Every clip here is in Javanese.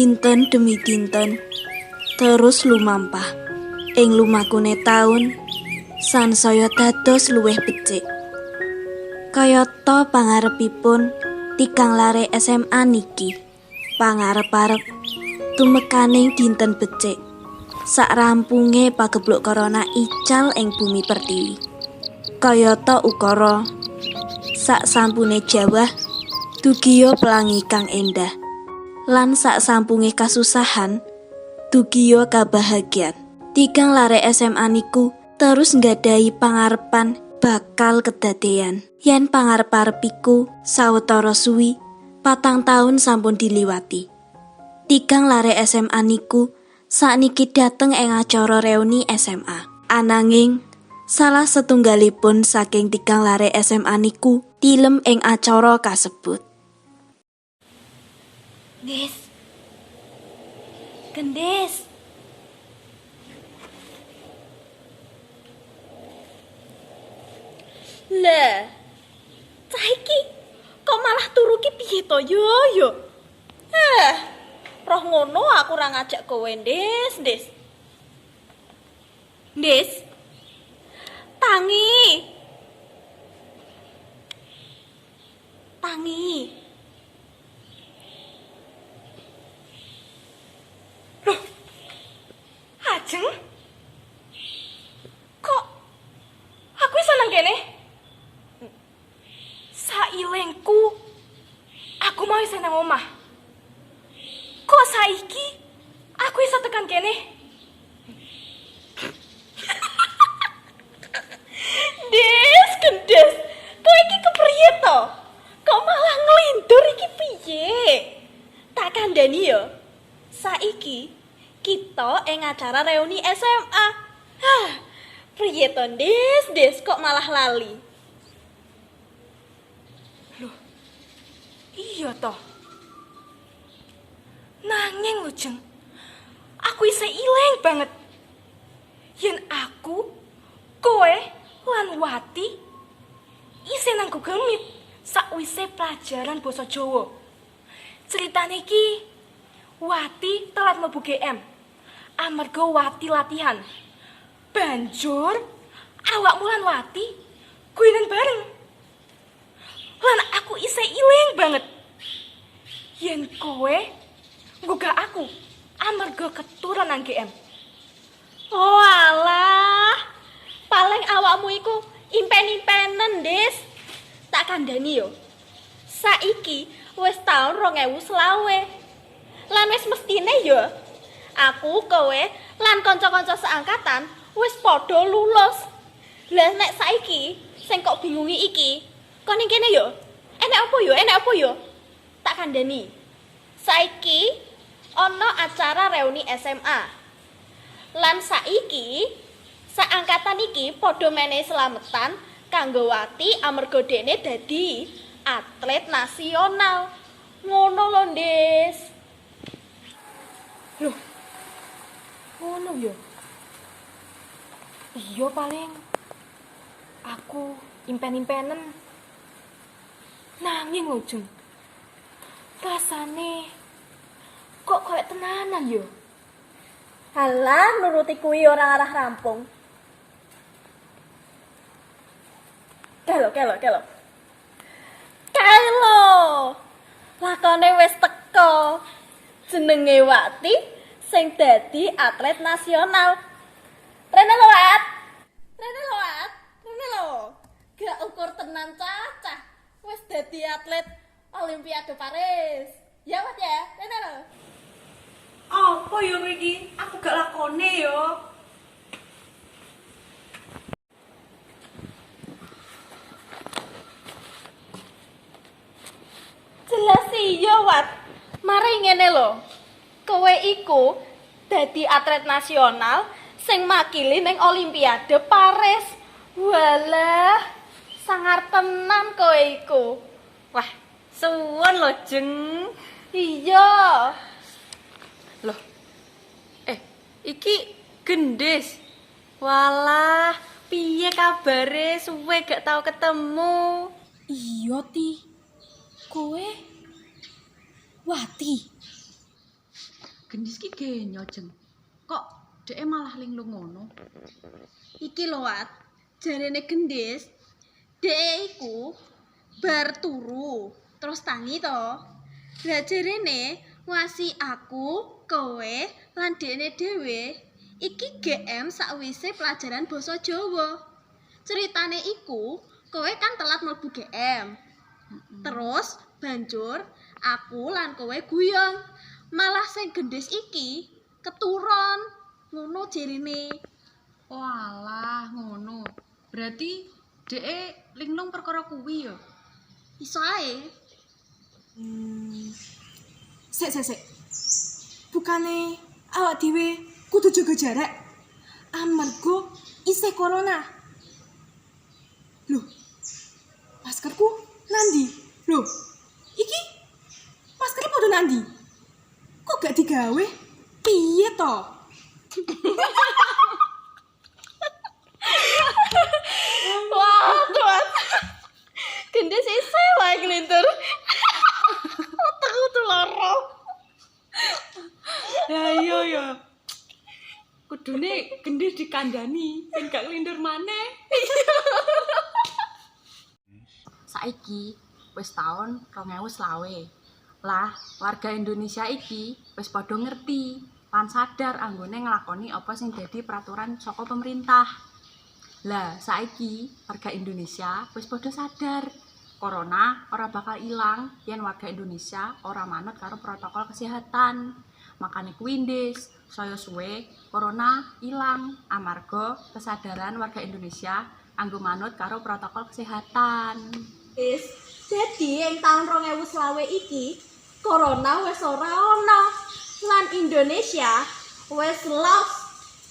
Dinten demi dinten terus lumampah. Ing lumakune taun sansaya dados luwih becik. Kayata pangarepipun Tigang Lare SMA niki. Pangarep-arep tumekaning dinten becik. Sakrampunge pagebluk corona ical ing bumi pertiwi. Kayata ukara sak sampune Jawa dugiya pelangi kang endah. Lan sak sampunge kasusahan dugiya kabahagiaan. Tigang Lare SMA niku terus nggadahi pangarepan bakal kedadean. Yen pangarep-arepiku sawetara suwi 4 taun sampun diliwati. Tigang Lare SMA niku sakniki dateng ing acara reuni SMA. Ananging salah setunggalipun saking Tigang Lare SMA niku tilem ing acara kasebut. Gendis. Lah, saiki kok malah turu ki piye to yo? Roh ngono aku ora ngajak kowe, Ndis. Ndis. Tangi. Loh. Ajeng. Kok aku iso nang kene? Sailengku aku mau iso nang omah. Kok saiki aku iso tekan kene? Gendis, kowe iki kepriye to? Kok malah nglindur iki piye? Tak kandhani yo. Saiki kita ing acara reuni SMA. Priye to, Ndis, kok malah lali? Loh. Iya to. Nanging lho, Jeng. Aku isih ileng banget. Yen aku, kowe, lan Wati isih nang Google Meet sakwise pelajaran basa Jawa. Ceritane iki Wati telat mlebu GM. Amarga Wati latihan. Banjur awakmu lan Wati guenen bareng. Lan aku isih ileng banget. Yen kowe ngguga aku amarga keturunan nang GM. Oh alah, paling awakmu iku impen-impenen, Ndis. Tak kandhani yo. Saiki wis taun 2020. Lan wis mestine yo aku, kowe, lan kanca-kanca seangkatan wis padha lulus. Lah nek saiki sing kok bingungi iki, kok ning kene yo. Enek apa yo? Tak kandhani. Saiki ana acara reuni SMA. Lan saiki saangkatan iki padha menehi slametan kanggo Wati amarga dene dadi atlet nasional. Ngono lho, Ndis. Loh. Ngono ya. Iya paling aku impen-impenen. Nanging lho, Jeng. Rasane kok koyo tenanan ya. Halah, nuruti kuwi ora arah rampung. Kelo. Lakone wis teko. Jenenge Wati sing dadi atlet nasional. Rene lho, Wat. Gak ukur tenan cacah. Wis dadi atlet Olimpiade Paris. Ya, Wat ya. Rene lho. Apa yo iki? Aku gak lakone yo. Jelas iya, Wat. Mari ngene lho. Kowe iku dadi atlet nasional sing makili ning Olimpiade Paris. Walah, sangar tenan kowe iku. Wah, suwun lho, Jeng. Iya. Loh. Iki Gendis. Walah, piye kabare? Suwe gak tau ketemu. Iya, Ti. Kowe Wati. Gendis ki genyo jeng. Kok dhek malah linglung ngono? Iki lho Wat, jarene gendis, dhek iku bar turu, terus tangi to. Lah jarene ngasi aku, kowe, lan dekne dhewe iki GM sakwise pelajaran basa Jawa. Ceritane iku, kowe kan telat mlebu GM. Terus banjur aku lan kowe guyon. Malah sing gendis iki keturon. Ngono jarine. Walah, ngono. Berarti dhek linglung perkara kuwi ya. Iso ae. Sik. Bukane awak dhewe kudu jaga jarak. Amarga isih corona. Loh. Maskerku nandi? Loh. Iki maskernya padha nandi? Kok gak digawe? Piye to? Wah, Tuan. Gendis isih wae nglintur. Otakku tuh lara. Ya iya ya. Kudune gendis dikandani, ben gak nglindur maneh. Saiki wis taun 2020. Lah, warga Indonesia iki wis padha ngerti lan sadar anggone nglakoni apa sing dadi peraturan saka pemerintah. Lah, saiki warga Indonesia wis padha sadar corona ora bakal ilang yen warga Indonesia ora manut karo protokol kesehatan. Makane kuwi ndis, saya suwe corona ilang amarga kesadaran warga Indonesia anggo manut karo protokol kesehatan. Jadi ing taun 2020 iki corona wis ora ana lan Indonesia wis lolos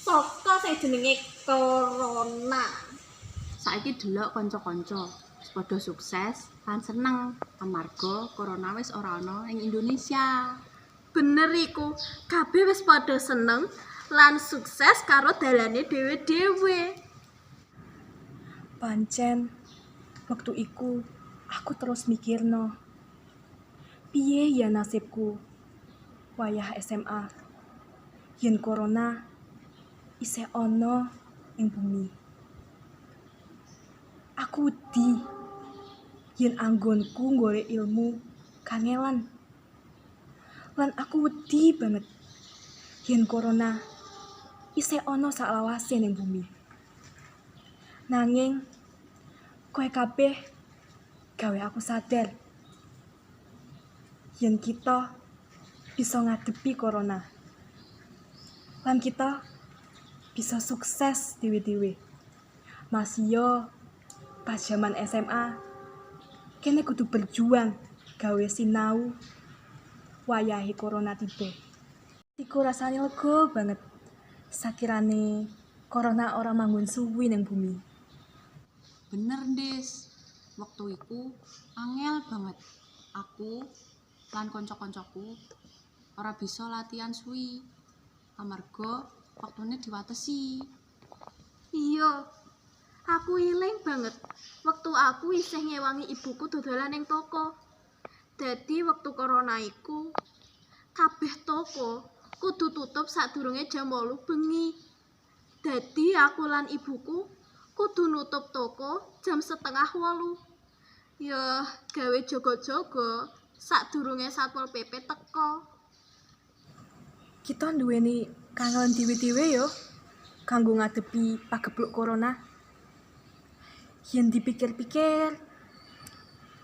saka sing jenenge corona. Saiki delok kanca-kanca wis padha sukses lan seneng amarga corona wis ora ana ing Indonesia. Bener iku, kabeh wis padha seneng lan sukses karo dalane dhewe-dhewe. Pancen waktu iku aku terus mikirno. Piye ya nasibku wayah SMA yen corona isih ana ing bumi. Aku wedi yen anggonku golek ilmu kangelan. Lan aku wedi banget yen corona isih ana saklawase ning bumi. Nanging kowe kabeh gawe aku sadar yen kita bisa ngadepi corona. Lan kita bisa sukses dewe-dewe. Masih pas zaman SMA kene kudu berjuang gawe sinau wayahe corona tiba. Iku rasane lega banget sakirane corona ora manggon suwi ning bumi. Bener, Ndis. Waktu iku angel banget. Aku lan kanca-kancaku ora bisa latihan suwi. Amarga waktune diwatesi. Iya, aku iling banget waktu aku isih ngewangi ibuku dodolan ning toko. Dadi waktu corona iku kabeh toko kudu tutup sadurunge jam 8 bengi. Dadi aku lan ibuku kudu nutup toko jam 7:30. Ya gawe jogo-jogo sadurunge Satpol PP teko. Kita duweni kangelan dewe-dewe yo kanggo ngadepi pagebluk corona. Yen dipikir-pikir,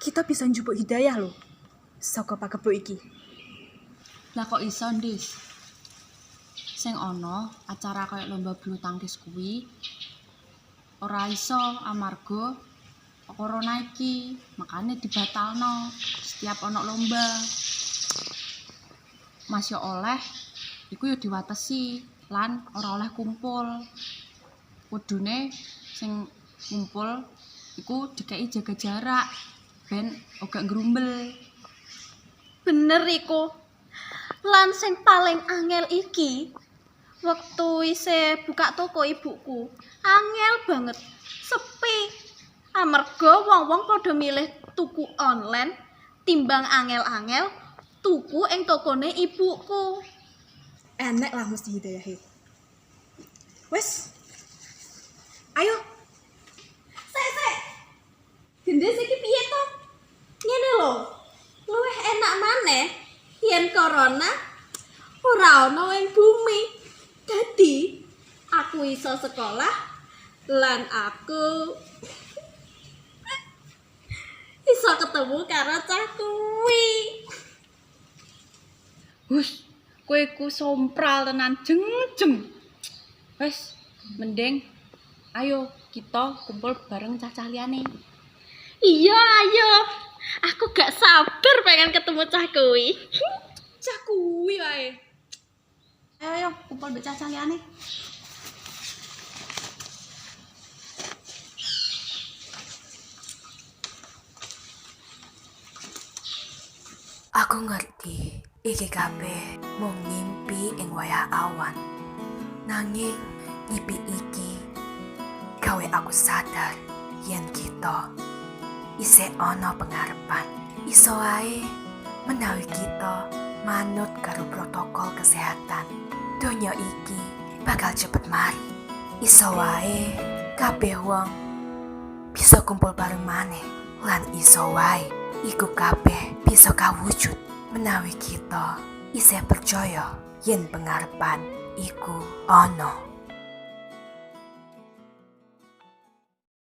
kita bisa njupuk hidayah loh saka pagebluk iki. Lah kok iso, Ndis? Sing ana acara kaya lomba bulu tangkis kuwi ora iso amarga corona iki, makane dibatalno setiap ana lomba. Masya oleh iku ya diwatesi lan ora oleh kumpul. Kudune sing kumpul iku dikei jaga jarak ben ora ngrumbel. Bener iku. Lan sing paling angel iki waktu isih buka toko ibuku. Angel banget. Sepi. Amarga wong-wong padha milih tuku online timbang angel-angel tuku ing tokone ibuku. enek lah mesti hidayahe. Wes. Ayo. Sek. Gendis iki piye to? Ngene lho. Luwih enak maneh yen corona ora ana ing bumi. Dadi aku iso sekolah lan aku iso ketemu karo cah kuwi. Hus, kowe ku sompral tenan jeng-jeng. Wes, mending ayo kita kumpul bareng cah-cah liyane. Iya, ayo. Aku gak sabar pengen ketemu cah kuwi. Cah kuwi wae. Ayo kumpul mbek cah-cah liyane. Aku ngerti iki kabeh mung ngimpi ing wayah awan. Nanging ngimpi iki gawe aku sadar yen kita isih ana pengarepan. Iso wae menawi kita manut karo protokol kesehatan. Donya iki bakal cepet mari. Iso wae kabeh wong bisa kumpul bareng maneh lan iso wae iku kabeh bisa kawujud menawi kita isih percaya yen pengarepan iku ana.